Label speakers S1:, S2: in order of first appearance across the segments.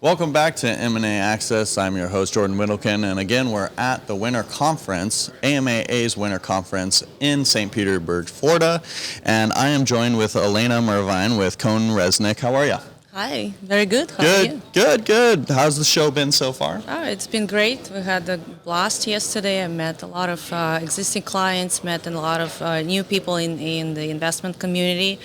S1: Welcome back to M&A Access. I'm your host, Jordan Wendelken, and again, we're at the Winter Conference, AM&AA's Winter Conference in St. Petersburg, Florida, and I am joined with Elena Mervine with CohnReznick. How are you?
S2: Hi, very good. How are you?
S1: Good. How's the show been so far?
S2: Oh, it's been great. We had a blast yesterday. I met a lot of existing clients, met a lot of new people in the investment community.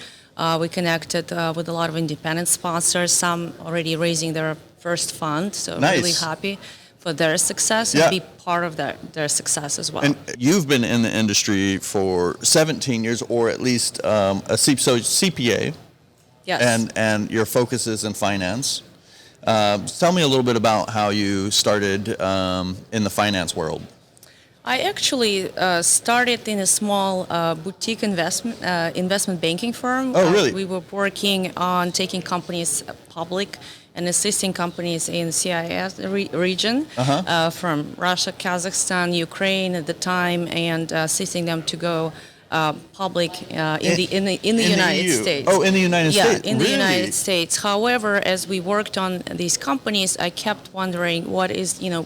S2: We connected with a lot of independent sponsors, some already raising their first fund, so
S1: nice.
S2: I'm really happy for their success and be part of their success as well.
S1: And you've been in the industry for 17 years, or at least CPA.
S2: Yes.
S1: And your focus is in finance. Tell me a little bit about how you started in the finance world.
S2: I actually started in a small boutique investment banking firm.
S1: Oh, really?
S2: We were working on taking companies public and assisting companies in CIS region from Russia, Kazakhstan, Ukraine at the time, and assisting them to go public in the United States.
S1: Oh, in the United States.
S2: Yeah, in the United States. However, as we worked on these companies, I kept wondering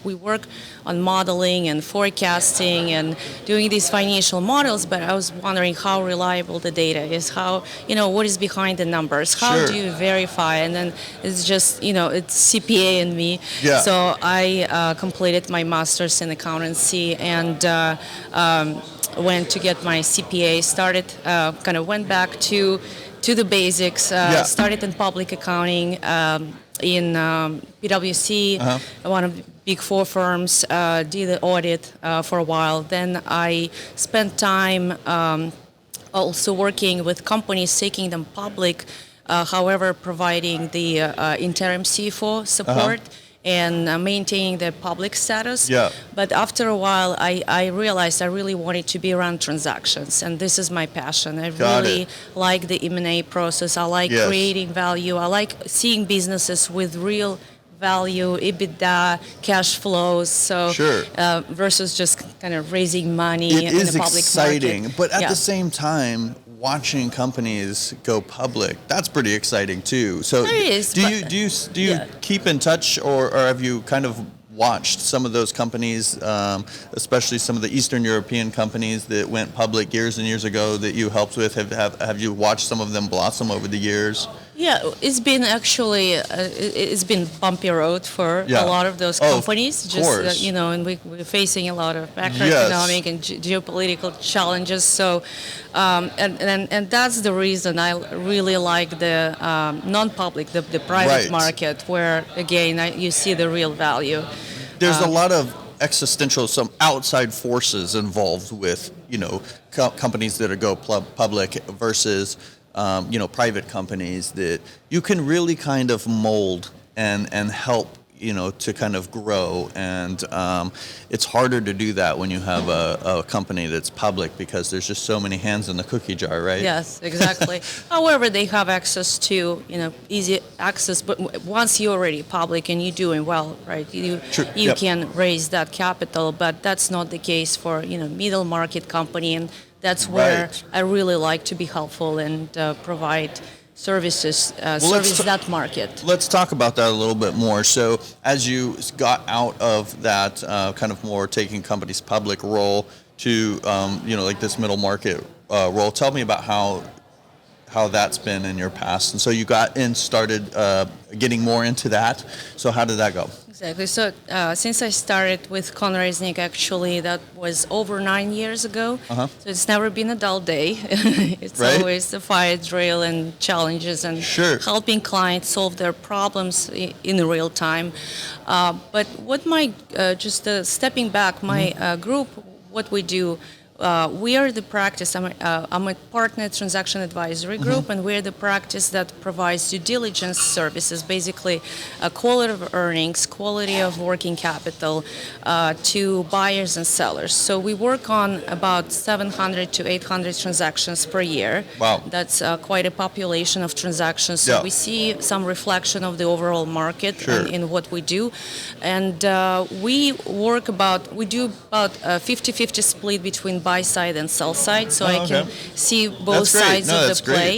S2: we work on modeling and forecasting and doing these financial models, but I was wondering how reliable the data is, what is behind the numbers, how do you verify, and then it's just, it's CPA and me.
S1: Yeah.
S2: So I completed my master's in accountancy and went to get my CPA, started, went back to the basics, started in public accounting in PwC, one of the big four firms, did the audit for a while. Then I spent time also working with companies, taking them public, however, providing the interim CFO support. And maintaining the public status.
S1: Yeah.
S2: But after a while, I realized I really wanted to be around transactions, and this is my passion. I really like the M&A process. I like creating value. I like seeing businesses with real value, EBITDA, cash flows. So versus just kind of raising money in the public market.
S1: It is exciting, but at the same time, watching companies go public, that's pretty exciting too. So do you keep in touch, or have you kind of watched some of those companies, especially some of the Eastern European companies that went public years and years ago that you helped with? Have you watched some of them blossom over the years?
S2: Yeah, it's been actually it's been bumpy road for a lot of those companies.
S1: Of course.
S2: And we're facing a lot of macroeconomic and geopolitical challenges. So, and that's the reason I really like the non-public, the private market, where again you see the real value.
S1: There's a lot of existential, some outside forces involved with companies that go public versus private companies that you can really kind of mold and help, to kind of grow. And it's harder to do that when you have a company that's public because there's just so many hands in the cookie jar, right?
S2: Yes, exactly. However, they have access to, easy access, but once you're already public and you're doing well, right, you can raise that capital, but that's not the case for, middle market company. And that's where I really like to be helpful and provide services, service that market.
S1: Let's talk about that a little bit more. So as you got out of that kind of more taking companies public role to, like this middle market role, tell me about how that's been in your past. And so you got in, started getting more into that. So how did that go?
S2: Exactly. So since I started with CohnReznick, actually, that was over 9 years ago. So it's never been a dull day. It's always a fire drill and challenges and helping clients solve their problems in real time. But what stepping back, my group, what we do, we are the practice. I'm a partner at Transactional Advisory Group, and we're the practice that provides due diligence services, basically quality of earnings, quality of working capital to buyers and sellers. So we work on about 700 to 800 transactions per year.
S1: Wow.
S2: That's quite a population of transactions. So we see some reflection of the overall market in what we do. And we do about 50-50 split between buy side and sell side, so I
S1: okay.
S2: can see both
S1: That's great.
S2: sides
S1: No,
S2: of
S1: that's
S2: the play.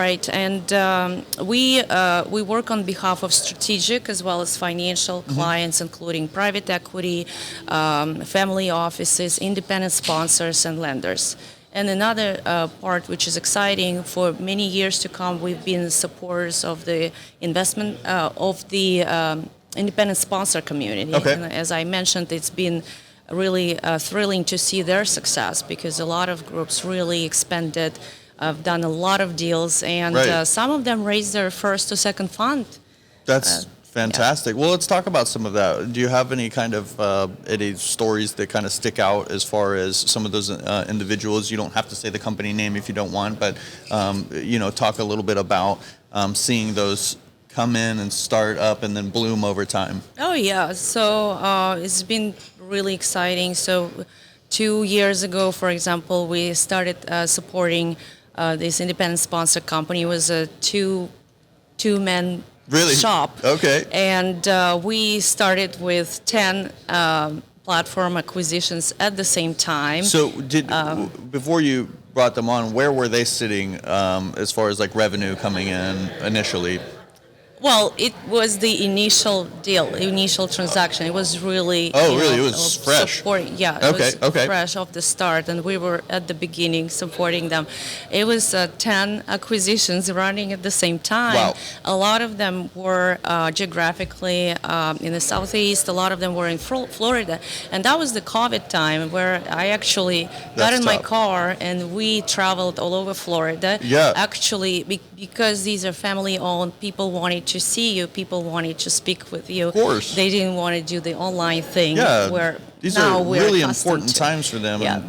S2: Right, and we work on behalf of strategic as well as financial clients, including private equity, family offices, independent sponsors, and lenders. And another part which is exciting, for many years to come, we've been supporters of the investment of the independent sponsor community.
S1: Okay.
S2: And as I mentioned, it's been really thrilling to see their success, because a lot of groups really expanded, done a lot of deals, and
S1: Right.
S2: some of them raised their first or second fund.
S1: That's fantastic. Well, let's talk about some of that. Do you have any kind of any stories that kind of stick out as far as some of those individuals? You don't have to say the company name if you don't want, but talk a little bit about seeing those come in and start up and then bloom over time.
S2: Oh yeah, so it's been really exciting. So 2 years ago, for example, we started supporting this independent sponsor company. It was a two-man
S1: Really?
S2: shop.
S1: Okay.
S2: And we started with 10 platform acquisitions at the same time.
S1: So before you brought them on, where were they sitting as far as like revenue coming in initially?
S2: Well, it was the initial deal, initial transaction. It was really
S1: It was fresh.
S2: It was fresh off the start, and we were at the beginning supporting them. It was 10 acquisitions running at the same time.
S1: Wow.
S2: A lot of them were geographically in the southeast. A lot of them were in Florida, and that was the COVID time where I actually got in my car and we traveled all over Florida.
S1: Yeah.
S2: Actually, because these are family-owned, people wanted to see you, people wanted to speak with you.
S1: Of course.
S2: They didn't want to do the online thing.
S1: Yeah,
S2: where
S1: these
S2: now
S1: are
S2: we're
S1: really
S2: accustomed
S1: important
S2: to.
S1: times for them,
S2: Yeah.
S1: and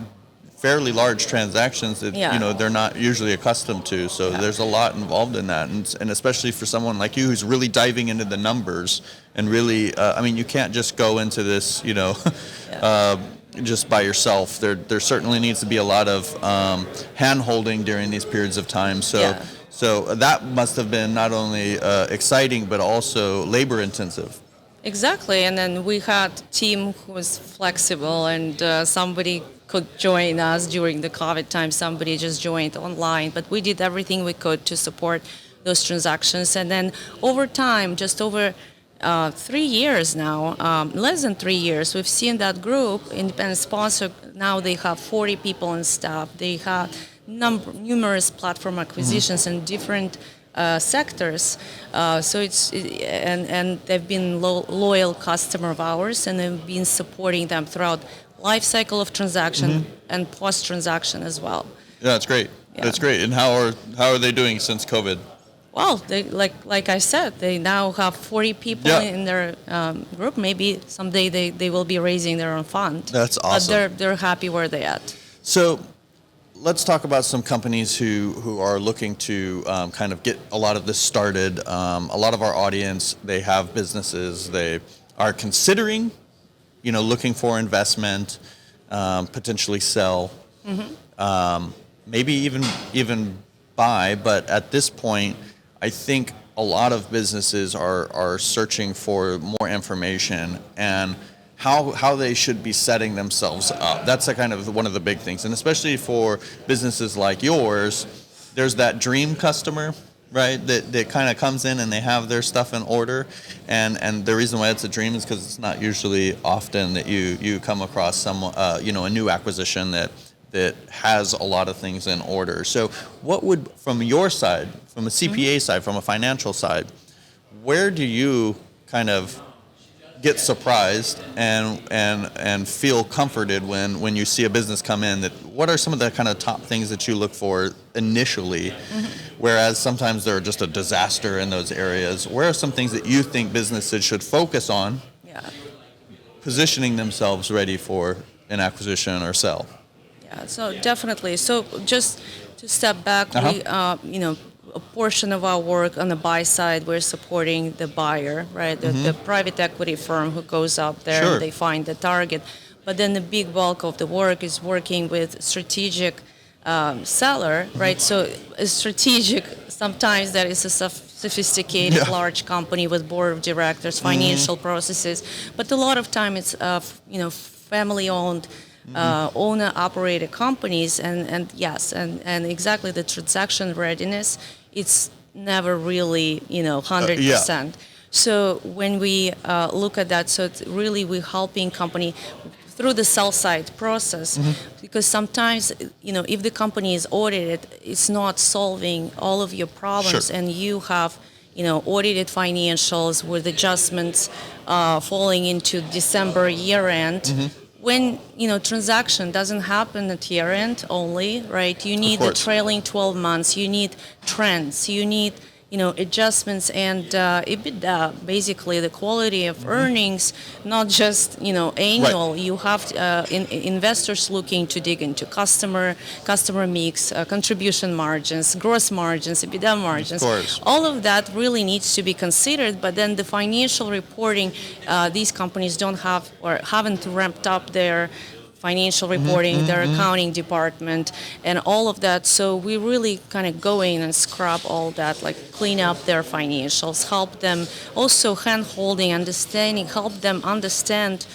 S1: fairly large transactions that they're not usually accustomed to. So there's a lot involved in that, and especially for someone like you who's really diving into the numbers and really, you can't just go into this, just by yourself. There certainly needs to be a lot of hand-holding during these periods of time. So that must have been not only exciting, but also labor-intensive.
S2: Exactly, and then we had a team who was flexible, and somebody could join us during the COVID time. Somebody just joined online, but we did everything we could to support those transactions. And then over time, just over 3 years now, less than 3 years, we've seen that group, independent sponsor, now they have 40 people on staff. They have numerous platform acquisitions in different sectors. And they've been loyal customer of ours, and they've been supporting them throughout life cycle of transaction and post-transaction as well.
S1: Yeah, that's great.
S2: Yeah.
S1: That's great. And how are they doing since COVID?
S2: Well, they, like I said, they now have 40 people in their group. Maybe someday they will be raising their own fund.
S1: That's awesome.
S2: But they're happy where they're at.
S1: So let's talk about some companies who are looking to kind of get a lot of this started. A lot of our audience, they have businesses. They are considering, looking for investment, potentially sell, maybe even buy. But at this point, I think a lot of businesses are searching for more information and how they should be setting themselves up. That's a kind of one of the big things. And especially for businesses like yours, there's that dream customer, right, that kind of comes in and they have their stuff in order. And the reason why it's a dream is because it's not usually often that you come across someone, a new acquisition that has a lot of things in order. So what would, from your side, from a CPA side, from a financial side, where do you kind of get surprised and feel comforted when you see a business come in? That what are some of the kind of top things that you look for initially, whereas sometimes they're just a disaster in those areas? Where are some things that you think businesses should focus on, positioning themselves ready for an acquisition or sell?
S2: Yeah, so definitely. So just to step back, we, a portion of our work on the buy side, we're supporting the buyer, right? The private equity firm who goes out there and they find the target. But then the big bulk of the work is working with strategic seller, right? So a strategic, sometimes that is a sophisticated large company with board of directors, financial processes. But a lot of time it's, family-owned owner-operated companies, and yes, and exactly the transaction readiness, it's never really 100%. So when we look at that, so it's really we're helping company through the sell side process, because sometimes if the company is audited, it's not solving all of your problems, and you have audited financials with adjustments falling into December year end. When transaction doesn't happen at year end only, right? You need the trailing 12 months. You need trends. You need adjustments and EBITDA, basically the quality of earnings, not just annual. Right. You have investors looking to dig into customer mix, contribution margins, gross margins, EBITDA margins. Of course. All of that really needs to be considered. But then the financial reporting, these companies don't have or haven't ramped up their financial reporting, their accounting department, and all of that. So we really kind of go in and scrub all that, like clean up their financials, help them also hand-holding, understanding, help them understand,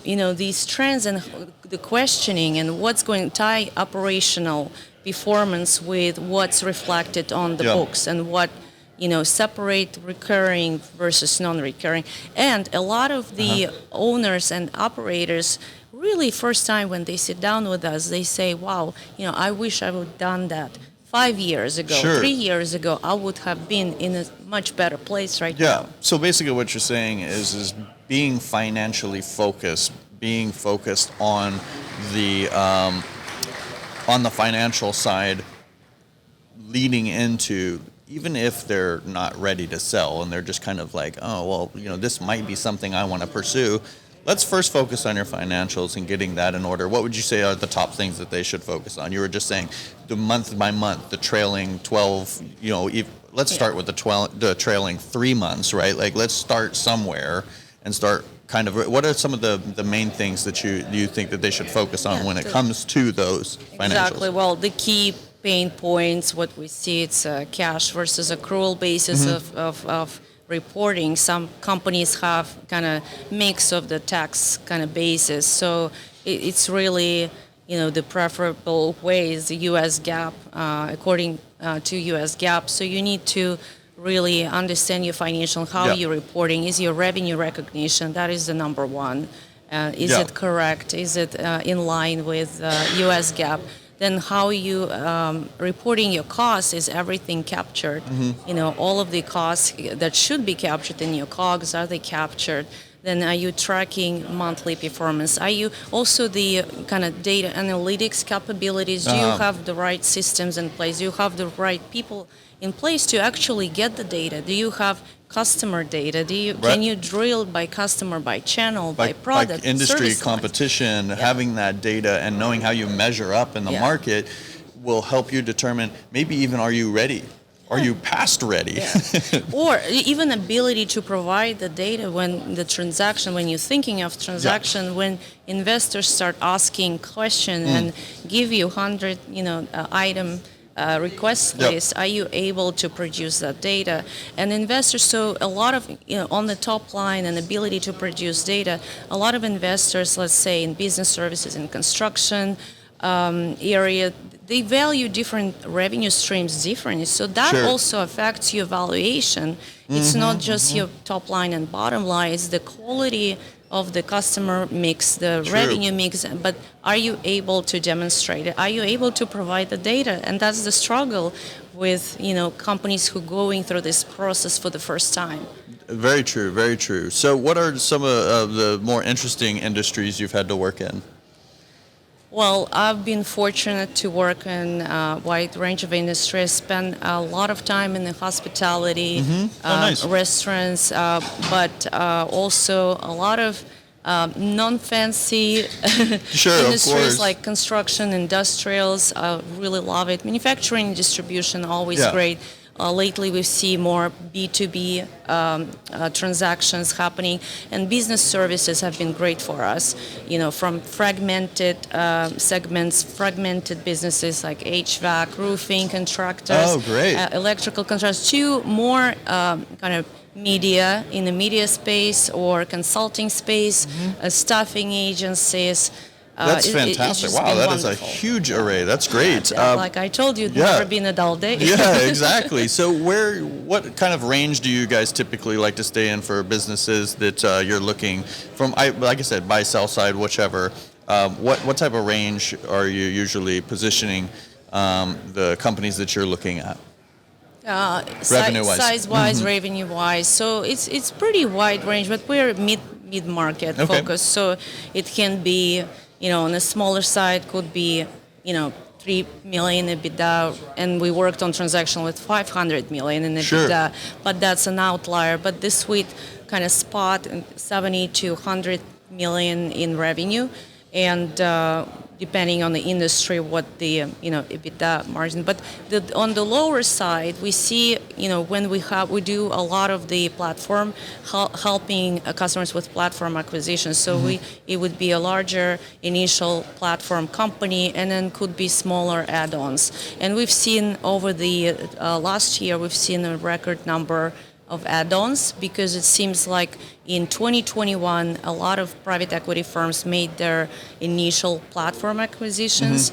S2: these trends and the questioning and what's going to tie operational performance with what's reflected on the books and what separate recurring versus non-recurring. And a lot of the owners and operators really first time when they sit down with us, they say, wow, I wish I would have done that 5 years ago, 3 years ago. I would have been in a much better place right now.
S1: Yeah. So basically what you're saying is being financially focused, being focused on the financial side, leading into, even if they're not ready to sell and they're just kind of like, oh, well, this might be something I want to pursue. Let's first focus on your financials and getting that in order. What would you say are the top things that they should focus on? You were just saying the month by month, the trailing 12, let's start with the trailing 3 months, right? Like, let's start somewhere and start kind of, what are some of the main things that you think that they should focus on when it comes to those financials? Exactly.
S2: Well, the key pain points, what we see, it's cash versus accrual basis of reporting. Some companies have kind of mix of the tax kind of basis. So it's really, the preferable way is the U.S. GAAP, according to U.S. GAAP. So you need to really understand your financial, how you're reporting. Is your revenue recognition? That is the number one. Is it correct? Is it in line with U.S. GAAP? Then how you reporting your costs, is everything captured? All of the costs that should be captured in your COGS, are they captured? Then are you tracking monthly performance? Are you also the kind of data analytics capabilities? Do you have the right systems in place? Do you have the right people in place to actually get the data? Do you have customer data? Can you drill by customer, by channel, by product,
S1: by industry competition? Having that data and knowing how you measure up in the market will help you determine, maybe even, are you ready? Are you past ready?
S2: Or even ability to provide the data when you're thinking of transaction, when investors start asking questions and give you 100 item request list, are you able to produce that data? And investors, so a lot of, on the top line and ability to produce data, a lot of investors, let's say in business services and construction area, they value different revenue streams differently. So that also affects your valuation. It's not just your top line and bottom line, it's the quality of the customer mix, the revenue mix, but are you able to demonstrate it? Are you able to provide the data? And that's the struggle with, companies who are going through this process for the first time.
S1: Very true, very true. So what are some of the more interesting industries you've had to work in?
S2: Well, I've been fortunate to work in a wide range of industries. Spent a lot of time in the hospitality, restaurants, but also a lot of non-fancy industries like construction, industrials. Really love it. Manufacturing, distribution, always great. Lately, we see more B2B transactions happening, and business services have been great for us. From fragmented segments, fragmented businesses like HVAC, roofing contractors, electrical contractors, to more kind of media in the media space or consulting space, staffing agencies.
S1: That's
S2: it's
S1: fantastic.
S2: just
S1: Wow,
S2: been
S1: that is a
S2: wonderful.
S1: huge array. That's great.
S2: Like I told you, it's never been a dull day.
S1: Yeah, exactly. So what kind of range do you guys typically like to stay in for businesses that you're looking from, like I said, buy, sell side, whichever. What type of range are you usually positioning the companies that you're looking at?
S2: Revenue-wise. Size-wise, revenue-wise. So it's pretty wide range, but we're mid-market focused. So it can be, on the smaller side could be, 3 million EBITDA, and we worked on transaction with 500 million in EBITDA, but that's an outlier. But this sweet kind of spot, 70 to 100 million in revenue, and depending on the industry, what the EBITDA margin. But on the lower side, we see when we do a lot of the platform helping customers with platform acquisition. So it would be a larger initial platform company, and then could be smaller add-ons. And we've seen over the last year, we've seen a record number of add-ons, because it seems like in 2021 a lot of private equity firms made their initial platform acquisitions,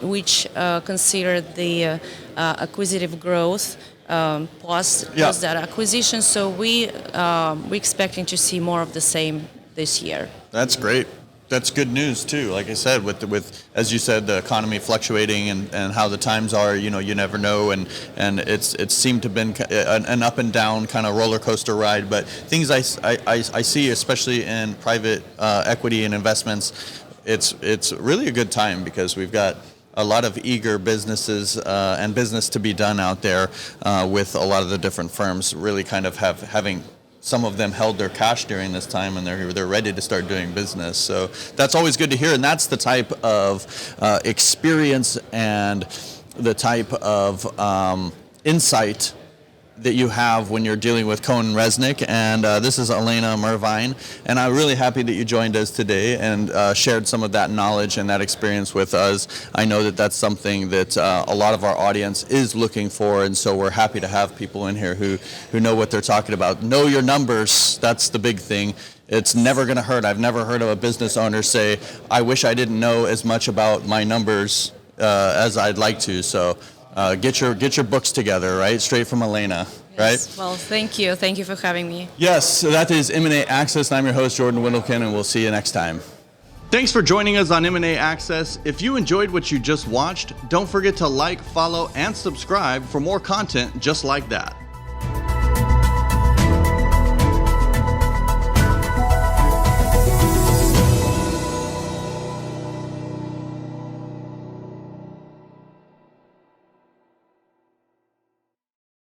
S2: which considered the acquisitive growth plus that acquisition. So we're expecting to see more of the same this year.
S1: That's great. That's good news too. Like I said, with as you said, the economy fluctuating and how the times are, you never know, and it's seemed to have been an up and down kind of roller coaster ride. But things I see, especially in private equity and investments, it's really a good time, because we've got a lot of eager businesses and business to be done out there with a lot of the different firms really kind of having. Some of them held their cash during this time, and they're ready to start doing business. So that's always good to hear, and that's the type of experience and the type of insight that you have when you're dealing with CohnReznick. And this is Elena Mervine, and I'm really happy that you joined us today and shared some of that knowledge and that experience with us. I know that that's something that a lot of our audience is looking for, and so we're happy to have people in here who know what they're talking about. Know your numbers, that's the big thing. It's never going to hurt. I've never heard of a business owner say, I wish I didn't know as much about my numbers as I'd like to. So get your books together, right? Straight from Elena, right?
S2: Yes. Well, thank you. Thank you for having me.
S1: Yes, so that is M&A Access, and I'm your host, Jordan Wendelken, and we'll see you next time. Thanks for joining us on M&A Access. If you enjoyed what you just watched, don't forget to like, follow, and subscribe for more content just like that.